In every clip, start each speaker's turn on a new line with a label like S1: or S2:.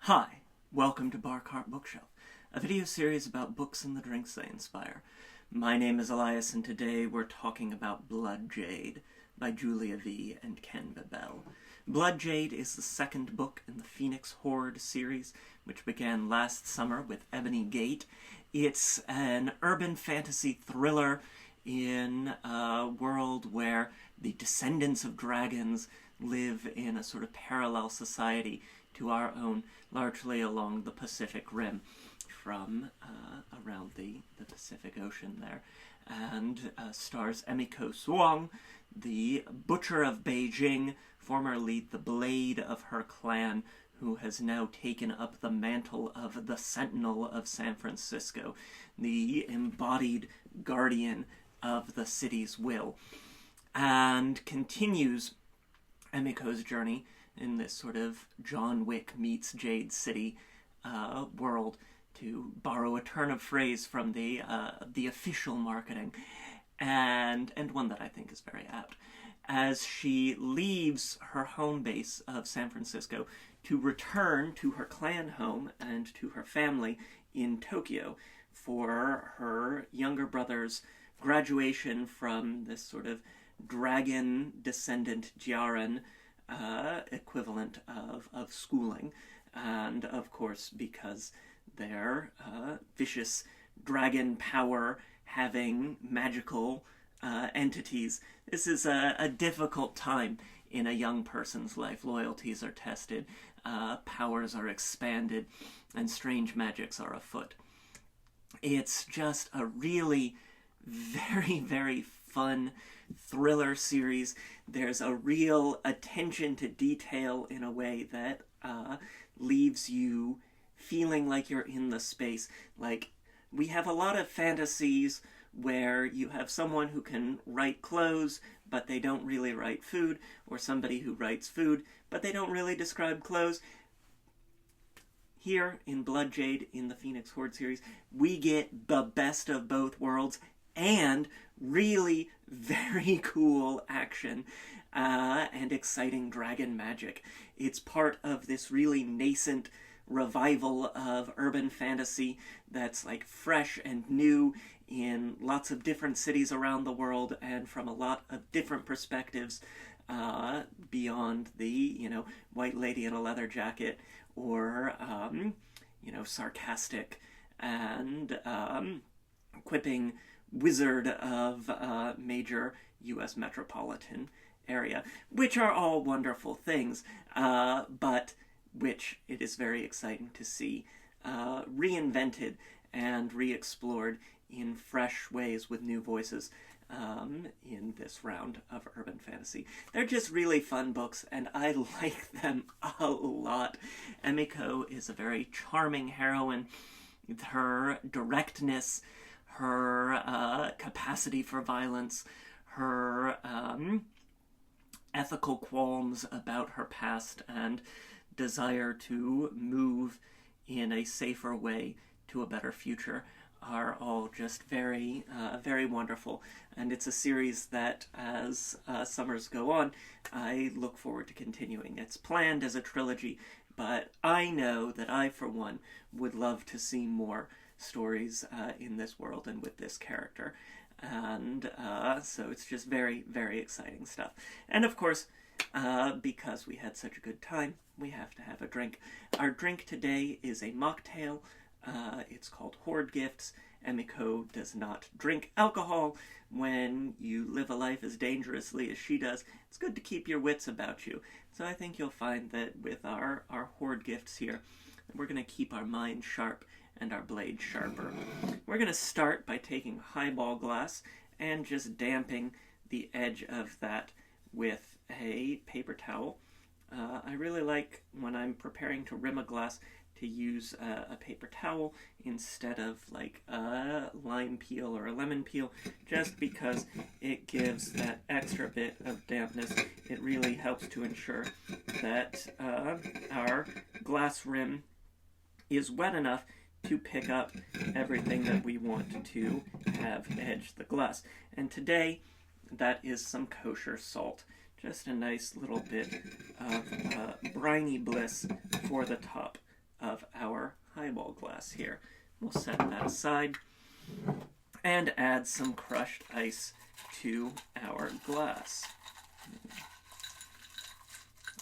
S1: Hi, welcome to Bar Cart Bookshelf, a video series about books and the drinks they inspire. My name is Elias, and today we're talking about Blood Jade by Julia V. and Ken Bebelle. Blood Jade is the second book in the Phoenix Hoard series, which began last summer with Ebony Gate. It's an urban fantasy thriller in a world where the descendants of dragons live in a sort of parallel society to our own, largely along the Pacific Rim, from around the Pacific Ocean there, and stars Emiko Song, the Butcher of Beijing, formerly the Blade of her clan, who has now taken up the mantle of the Sentinel of San Francisco, the embodied guardian of the city's will, and continues Emiko's journey in this sort of John Wick meets Jade City world, to borrow a turn of phrase from the official marketing, and one that I think is very apt, as she leaves her home base of San Francisco to return to her clan home and to her family in Tokyo for her younger brother's graduation from this sort of dragon descendant Jiaren equivalent of schooling, and of course because their vicious dragon power having magical entities, this is a difficult time in a young person's life. Loyalties are tested, powers are expanded, and strange magics are afoot. It's just a really very, very fun thriller series. There's a real attention to detail in a way that leaves you feeling like you're in the space. Like, we have a lot of fantasies where you have someone who can write clothes, but they don't really write food, or somebody who writes food, but they don't really describe clothes. Here in Blood Jade, in the Phoenix Hoard series, we get the best of both worlds, and really very cool action and exciting dragon magic. It's part of this really nascent revival of urban fantasy that's like fresh and new in lots of different cities around the world and from a lot of different perspectives beyond the, white lady in a leather jacket or, sarcastic and quipping wizard of major U.S. metropolitan area, which are all wonderful things, but which it is very exciting to see reinvented and re-explored in fresh ways with new voices in this round of urban fantasy. They're just really fun books, and I like them a lot. Emiko is a very charming heroine. Her directness, her capacity for violence, her ethical qualms about her past and desire to move in a safer way to a better future are all just very, very wonderful. And it's a series that, as summers go on, I look forward to continuing. It's planned as a trilogy, but I know that I, for one, would love to see more stories in this world and with this character. And so it's just very, very exciting stuff. And of course, because we had such a good time, we have to have a drink. Our drink today is a mocktail. It's called Hoard Gifts. Emiko does not drink alcohol. When you live a life as dangerously as she does, it's good to keep your wits about you. So I think you'll find that with our Hoard Gifts here, we're going to keep our mind sharp and our blade sharper. We're going to start by taking a highball glass and just damping the edge of that with a paper towel. I really like, when I'm preparing to rim a glass, to use a paper towel instead of like a lime peel or a lemon peel, just because it gives that extra bit of dampness. It really helps to ensure that our glass rim is wet enough to pick up everything that we want to have edge the glass. And today, that is some kosher salt. Just a nice little bit of briny bliss for the top of our highball glass here. We'll set that aside and add some crushed ice to our glass.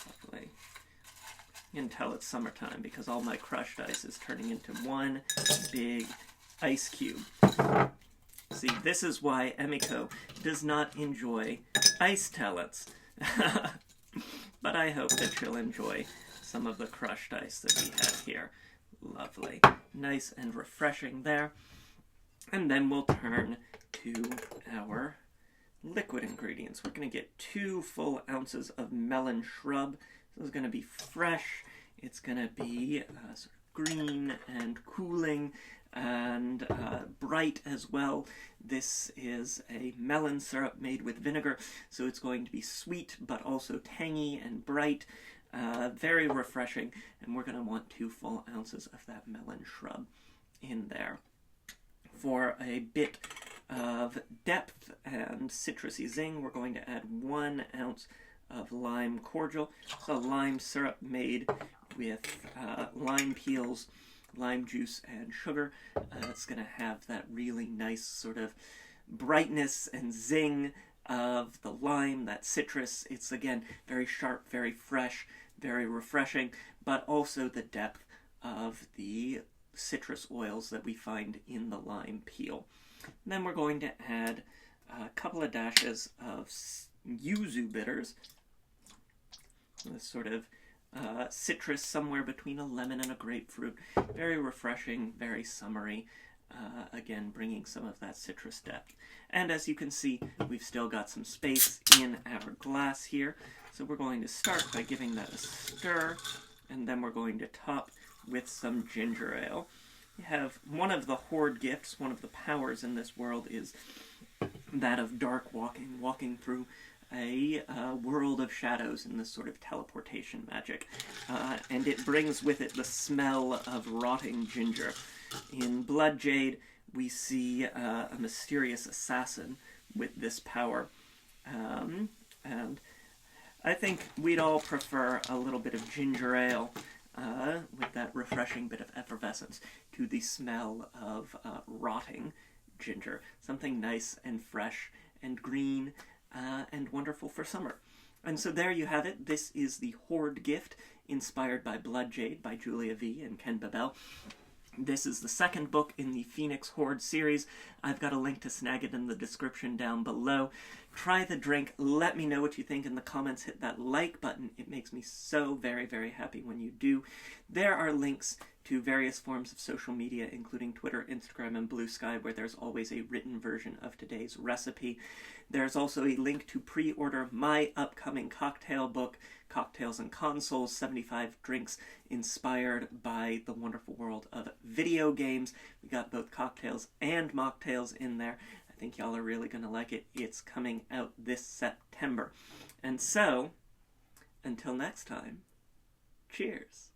S1: Lovely. You can tell it's summertime because all my crushed ice is turning into one big ice cube. See, this is why Emiko does not enjoy ice pellets. But I hope that she'll enjoy some of the crushed ice that we have here. Lovely. Nice and refreshing there. And then we'll turn to our liquid ingredients. We're going to get 2 full ounces of melon shrub. This is going to be fresh. It's going to be sort of green and cooling and bright as well. This is a melon syrup made with vinegar, so it's going to be sweet but also tangy and bright, very refreshing, and we're going to want 2 full ounces of that melon shrub in there. For a bit of depth and citrusy zing, we're going to add 1 ounce of lime cordial. So lime syrup made with lime peels, lime juice, and sugar. It's going to have that really nice sort of brightness and zing of the lime, that citrus. It's, again, very sharp, very fresh, very refreshing, but also the depth of the citrus oils that we find in the lime peel. And then we're going to add a couple of dashes of yuzu bitters. This sort of citrus somewhere between a lemon and a grapefruit. Very refreshing, very summery. Again, bringing some of that citrus depth. And as you can see, we've still got some space in our glass here. So we're going to start by giving that a stir, and then we're going to top with some ginger ale. We have one of the Hoard gifts, one of the powers in this world is that of dark walking through a world of shadows in this sort of teleportation magic. And it brings with it the smell of rotting ginger. In Blood Jade, we see a mysterious assassin with this power. And I think we'd all prefer a little bit of ginger ale with that refreshing bit of effervescence to the smell of rotting ginger. Something nice and fresh and green and wonderful for summer. And so there you have it. This is the Hoard gift, inspired by Blood Jade by Julia V. and Ken Bebelle. This is the second book in the Phoenix Hoard series. I've got a link to snag it in the description down below. Try the drink. Let me know what you think in the comments. Hit that like button. It makes me so very, very happy when you do. There are links to various forms of social media, including Twitter, Instagram, and Blue Sky, where there's always a written version of today's recipe. There's also a link to pre-order my upcoming cocktail book, Cocktails and Consoles, 75 drinks inspired by the wonderful world of video games. We got both cocktails and mocktails in there. I think y'all are really going to like it. It's coming out this September. And so, until next time, cheers.